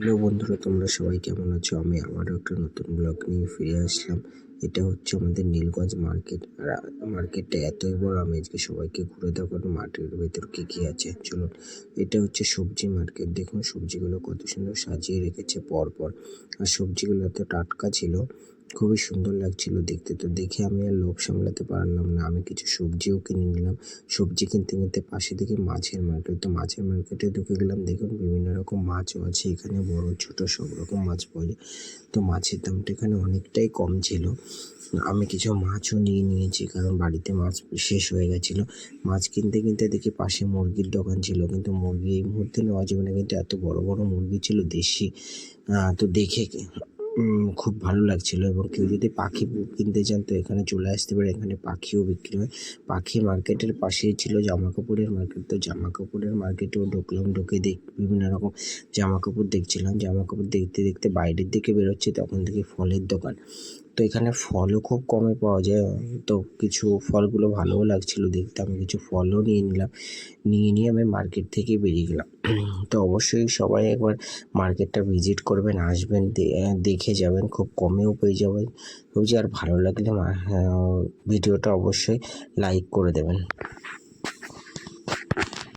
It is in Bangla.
হ্যালো বন্ধুরা, তোমরা সবাই কেমন আছো? আমি আবারও একটা নতুন ব্লগ নিয়ে ফিরে আসলাম। এটা হচ্ছে আমাদের নীলগঞ্জ মার্কেট। আর মার্কেটটা এতই বড়, আমি আজকে সবাইকে ঘুরে দেখাবো মার্কেটের ভেতর কি কি আছে। চলুন, এটা হচ্ছে সবজি মার্কেট। দেখুন সবজিগুলো কত সুন্দর সাজিয়ে রেখেছে পর পর। আর সবজিগুলো এত টাটকা ছিল, খুবই সুন্দর লাগছিল দেখতে। তো দেখে আমি আর লোভ সামলাতে পারলাম না, আমি কিছু সবজিও কিনে নিলাম। সবজি কিনতে কিনতে পাশে দেখি মাছের মার্কেট, তো মাছের মার্কেটে ঢুকে গেলাম। দেখুন বিভিন্ন রকম মাছও আছে এখানে, বড় ছোট সব রকম মাছ পাওয়া যায়। তো মাছের দামটা এখানে অনেকটাই কম ছিল। আমি কিছু মাছও নিয়ে নিয়েছি, কারণ বাড়িতে মাছ শেষ হয়ে গেছিলো। মাছ কিনতে কিনতে দেখি পাশে মুরগির দোকান ছিল, কিন্তু মুরগি এই মুহূর্তে নেওয়া যাবে না, কিন্তু এত বড় বড় মুরগি ছিল দেশি। তো দেখে খুব ভালো লাগছিল। এবং কেউ যদি পাখি কিনতে চান তো এখানে চলে আসতে পারে, এখানে পাখিও বিক্রি হয়। পাখি মার্কেটের পাশেই ছিল জামা কাপড়ের মার্কেট, তো জামা কাপড়ের মার্কেটেও ঢুকলাম। ঢুকে বিভিন্ন রকম জামা কাপড় দেখছিলাম। জামা কাপড় দেখতে দেখতে বাইরের দিকে বেরোচ্ছি, তখন দেখি ফলের দোকান। তো এখানে ফলও খুব কমে পাওয়া যায়। তো কিছু ফলগুলো ভালোও লাগছিল দেখতে, আমি কিছু ফলও নিয়ে নিলাম। নিয়ে আমি মার্কেট থেকে বেরিয়ে গেলাম। তো অবশ্যই সবাই একবার মার্কেটটা ভিজিট করবেন, আসবেন, দেখে যাবেন, খুব কমেও পেয়ে যাবেন। আর ভালো লাগলে ভিডিওটা অবশ্যই লাইক করে দেবেন।